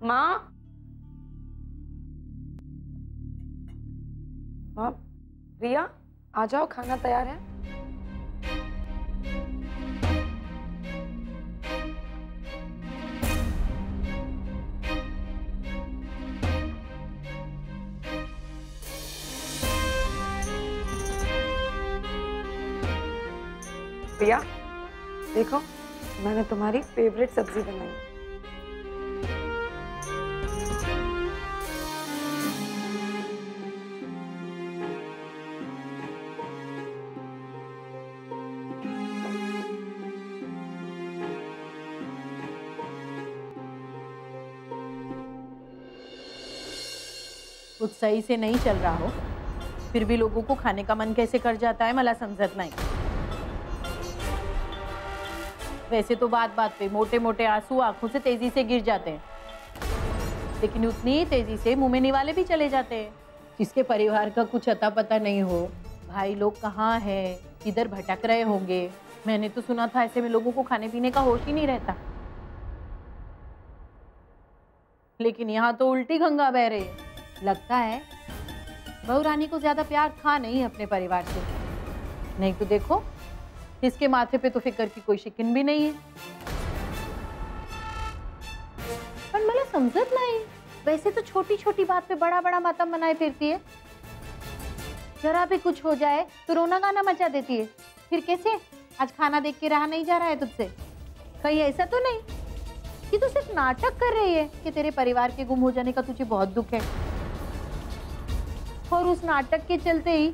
माँ, माँ, रिया आ जाओ, खाना तैयार है। रिया देखो, मैंने तुम्हारी फेवरेट सब्जी बनाई। कुछ सही से नहीं चल रहा हो फिर भी लोगों को खाने का मन कैसे कर जाता है, मला समझत नहीं। वैसे तो बात बात पे मोटे मोटे आंसू आंखों से तेजी से गिर जाते हैं, लेकिन उतनी ही तेजी से मुंह में निवाले भी चले जाते हैं। जिसके परिवार का कुछ अता पता नहीं हो, भाई लोग कहाँ हैं, किधर भटक रहे होंगे। मैंने तो सुना था ऐसे में लोगों को खाने पीने का होश ही नहीं रहता, लेकिन यहाँ तो उल्टी गंगा बह रही है। लगता है बहू रानी को ज्यादा प्यार था नहीं अपने परिवार से। नहीं तो देखो, इसके माथे पे तो फिक्र की कोई शिकन भी नहीं है। पर मला समझत नहीं, वैसे तो छोटी छोटी बात पे बड़ा बड़ा मातम मनाए फिरती है, जरा भी कुछ हो जाए तो रोना गाना मचा देती है। फिर कैसे आज खाना देख के रहा नहीं जा रहा है तुझसे? कहीं ऐसा तो नहीं कि तू सिर्फ नाटक कर रही है कि तेरे परिवार के गुम हो जाने का तुझे बहुत दुख है, और उस नाटक के चलते ही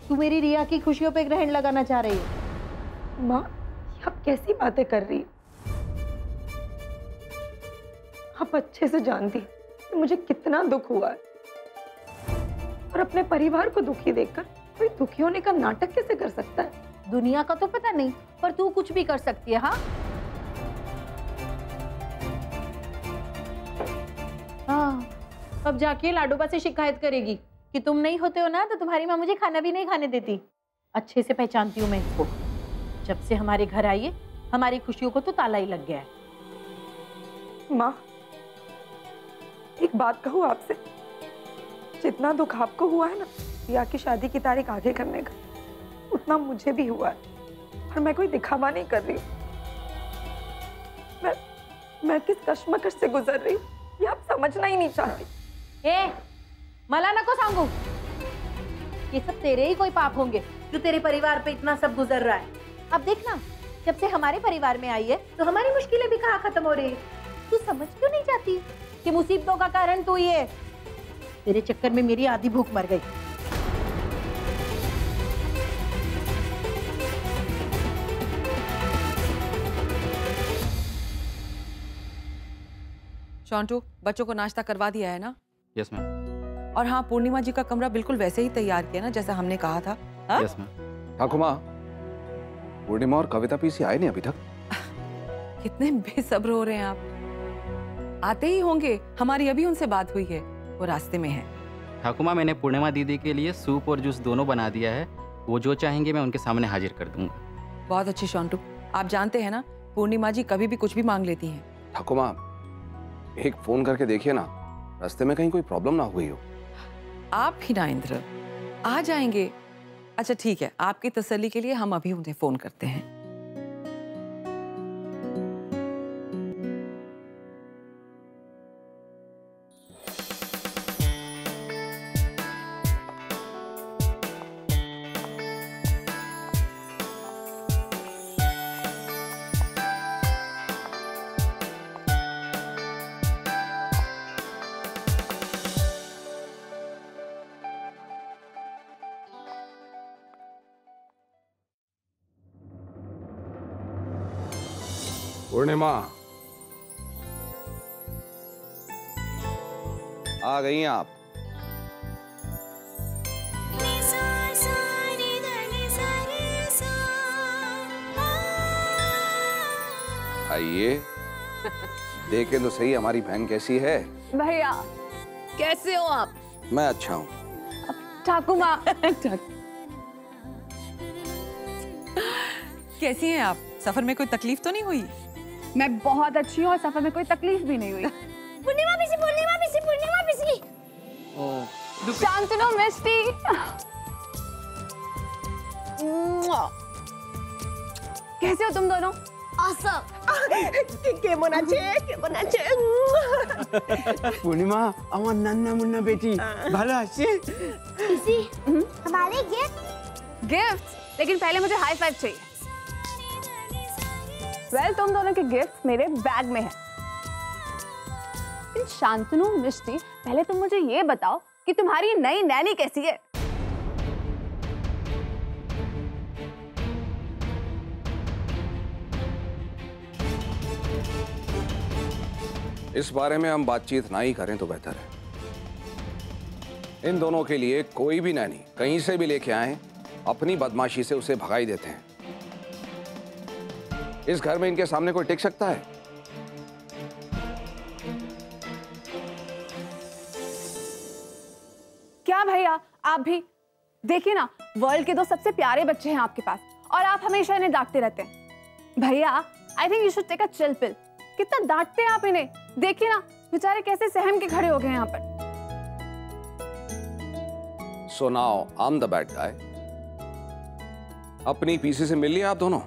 तू मेरी रिया की खुशियों पे ग्रहण लगाना चाह रही है? माँ, आप कैसी बातें कर रही हैं? आप अच्छे से जानती हैं कि मुझे कितना दुख हुआ है, और अपने परिवार को दुखी देखकर कोई दुखी होने का नाटक कैसे कर सकता है? दुनिया का तो पता नहीं, पर तू कुछ भी कर सकती है। हाँ, अब जाके लाडोबा से शिकायत करेगी कि तुम नहीं होते हो ना तो तुम्हारी माँ मुझे खाना भी नहीं खाने देती। अच्छे से पहचानती हूँ मैं इसको, जब से हमारे घर आई है हमारी खुशियों को तो ताला ही लग गया है। माँ, एक बात कहूँ आपसे, जितना दुख आपको हुआ है ना रिया की शादी की तारीख आगे करने का, उतना मुझे भी हुआ है, और मैं कोई दिखावा नहीं कर रही हूँ। मैं किस कश्मकश से गुजर रही हूँ ये आप समझना ही नहीं चाहती। मला नको सांगू, ये सब तेरे ही कोई पाप होंगे जो तेरे परिवार पे इतना सब गुजर रहा है। अब देखना, जब से हमारे परिवार में आई है तो हमारी मुश्किलें भी कहाँ खत्म हो रही है। तू समझ क्यों नहीं जाती कि मुसीबतों का कारण तू ही है? तेरे चक्कर में मेरी आधी भूख मर गई। शॉन्टू, बच्चों को नाश्ता करवा दिया है ना? Yes ma'am. और हाँ, पूर्णिमा जी का कमरा बिल्कुल वैसे ही तैयार किया ना जैसा हमने कहा था। Yes ma'am. ठाकुमा, पूर्णिमा और कविता पीसी आए नहीं अभी तक? कितने बेसब्र हो रहे हैं आप। आते ही होंगे, हमारी अभी उनसे बात हुई है, वो रास्ते में है। ठाकुमा, मैंने पूर्णिमा दीदी के लिए सूप और जूस दोनों बना दिया है, वो जो चाहेंगे मैं उनके सामने हाजिर कर दूंगा। बहुत अच्छी शॉन्टू, आप जानते हैं ना पूर्णिमा जी कभी भी कुछ भी मांग लेती हैं। ठाकुमा, एक फोन करके देखिए ना, रास्ते में कहीं कोई प्रॉब्लम ना हुई हो। आप ही ना इंद्र, आ जाएंगे। अच्छा ठीक है, आपकी तसल्ली के लिए हम अभी उन्हें फोन करते हैं। पूर्णिमा, आ गई हैं आप? आइए, देखें तो सही हमारी बहन कैसी है। भैया कैसे हो आप? मैं अच्छा हूँ। ठाकुमा कैसी हैं आप? सफर में कोई तकलीफ तो नहीं हुई? मैं बहुत अच्छी हूँ और सफर में कोई तकलीफ भी नहीं हुई। पूर्णिमा पीसी, पूर्णिमा पीसी, पूर्णिमा पीसी। शांतनु मिष्टी। कैसे हो तुम दोनों? Awesome. কেমন আছে? কেমন আছে? পূর্ণিমা আমার নান্না মুন্না বেটি ভালো আছে? पीसी, हमारे गिफ्ट, लेकिन पहले मुझे हाई फाइव चाहिए। वेल, तुम दोनों के गिफ्ट मेरे बैग में है। लेकिन शांतनु मिष्टी, पहले तुम मुझे ये बताओ कि तुम्हारी नई नैनी कैसी है? इस बारे में हम बातचीत ना ही करें तो बेहतर है। इन दोनों के लिए कोई भी नैनी कहीं से भी लेके आए, अपनी बदमाशी से उसे भगा ही देते हैं। इस घर में इनके सामने कोई टिक सकता है? क्या भैया, आप भी देखिए ना, वर्ल्ड के दो सबसे प्यारे बच्चे हैं आपके पास और आप हमेशा इन्हें डांटते रहते हैं। भैया, I think you should take a chill pill. कितना डांटते हैं आप इन्हें, देखिए ना बेचारे कैसे सहम के खड़े हो गए यहाँ पर। So now I'm the bad guy. अपनी पीसी से मिल लिया आप दोनों?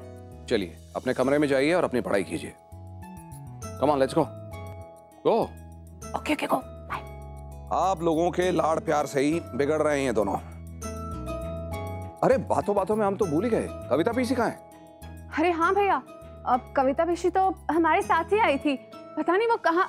चलिए अपने कमरे में जाइए और अपनी पढ़ाई कीजिए। Come on, let's go. Go. Okay okay, go bye. आप लोगों के लाड़ प्यार से ही बिगड़ रहे हैं ये दोनों। अरे बातों बातों में हम तो भूल ही गए, कविता पीसी कहाँ है? अरे हाँ भैया, अब कविता पीसी तो हमारे साथ ही आई थी, पता नहीं वो कहाँ।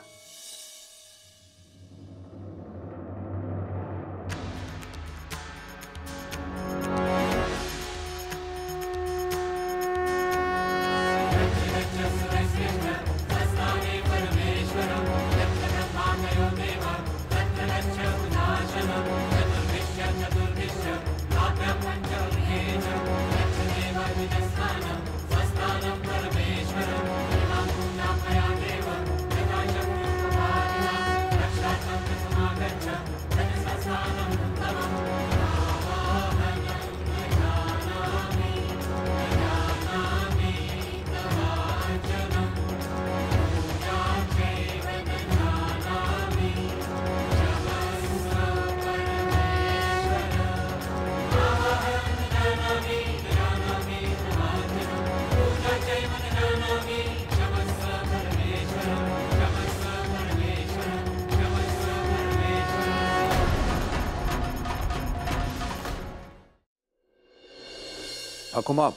हकुमा,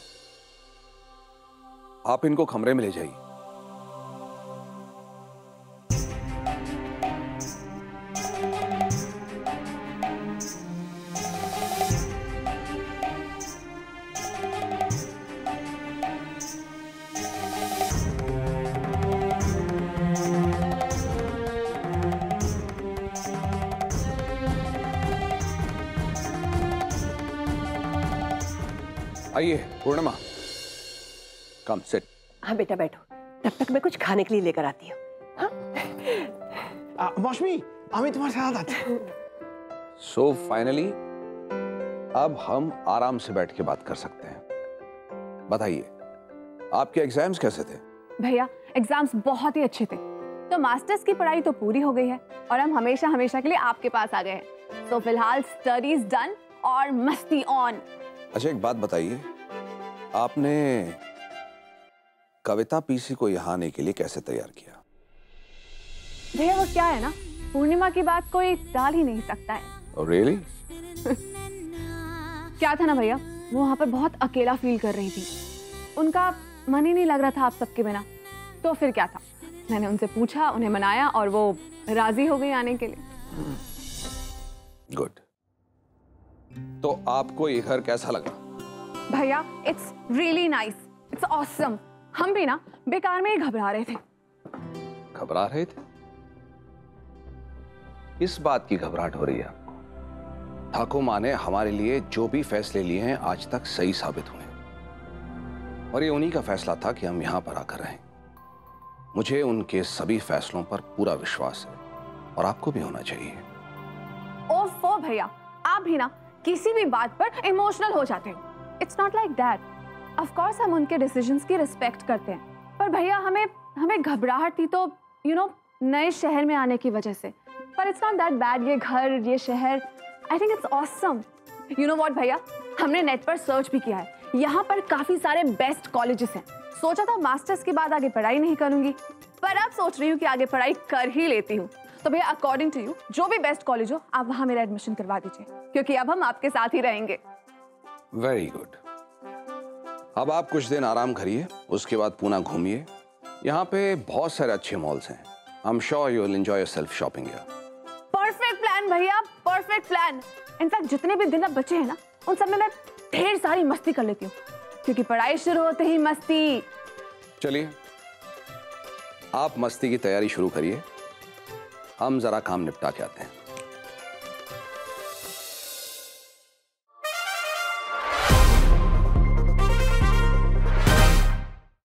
आप इनको कमरे में ले जाइए। आइए पूर्णिमा, कम सिट। हाँ बेटा बैठो, तब तक मैं कुछ खाने के लिए लेकर आती हूँ। মৌসুমী আমি তোমার সাথে আছি। सो फाइनली अब हम आराम से बैठ के बात कर सकते हैं। बताइए, आपके एग्जाम्स कैसे थे? भैया, एग्जाम्स बहुत ही अच्छे थे। तो मास्टर्स की पढ़ाई तो पूरी हो गई है और हम हमेशा हमेशा के लिए आपके पास आ गए हैं। तो फिलहाल स्टडीज डन और मस्ती ऑन। अच्छा एक बात बताइए, आपने कविता पीसी को यहाँ आने के लिए कैसे तैयार किया? भैया वो क्या है ना, पूर्णिमा की बात कोई टाल ही नहीं सकता है। Oh, really? क्या था ना भैया, वो वहाँ पर बहुत अकेला फील कर रही थी। उनका मन ही नहीं लग रहा था आप सबके बिना। तो फिर क्या था, मैंने उनसे पूछा, उन्हें मनाया और वो राजी हो गई आने के लिए। गुड। तो आपको ये घर कैसा लगा? भैया it's really nice, it's awesome. हम भी ना बेकार में ही घबरा रहे थे। घबरा रहे थे? इस बात की घबराहट हो रही है आपको? ठाकुमा ने हमारे लिए जो भी फैसले लिए हैं आज तक सही साबित हुए, और ये उन्हीं का फैसला था कि हम यहां पर आकर रहें। मुझे उनके सभी फैसलों पर पूरा विश्वास है और आपको भी होना चाहिए। ओफो भैया, आप भी ना किसी भी बात पर इमोशनल हो जाते हो। It's not like that. Of course हम उनके डिसीजंस की रिस्पेक्ट करते हैं, पर भैया हमें घबराहट थी तो नए शहर में आने की वजह से, पर इट्स नॉट दैट बैड। ये घर, ये शहर, I think it's awesome. You know what भैया, हमने नेट पर सर्च भी किया है, यहाँ पर काफी सारे बेस्ट कॉलेजेस हैं। सोचा था मास्टर्स के बाद आगे पढ़ाई नहीं करूंगी, पर अब सोच रही हूँ कि आगे पढ़ाई कर ही लेती हूँ। तो भैया अकॉर्डिंग टू यू जो भी बेस्ट कॉलेज हो आप वहाँ मेरा एडमिशन करवा दीजिए, क्योंकि अब हम आपके साथ ही रहेंगे। Very good. अब आप कुछ दिन आराम करिए, उसके बाद पूना घूमिए। यहाँ पे बहुत सारे अच्छे मॉल्स हैं। I am sure you will enjoy yourself shopping here. Perfect plan भैया, परफेक्ट प्लान। इनफैक्ट जितने भी दिन अब बचे हैं ना, उन सब में मैं ढेर सारी मस्ती कर लेती हूँ, क्योंकि पढ़ाई शुरू होते ही मस्ती। चलिए आप मस्ती की तैयारी शुरू करिए, हम जरा काम निपटा के आते हैं।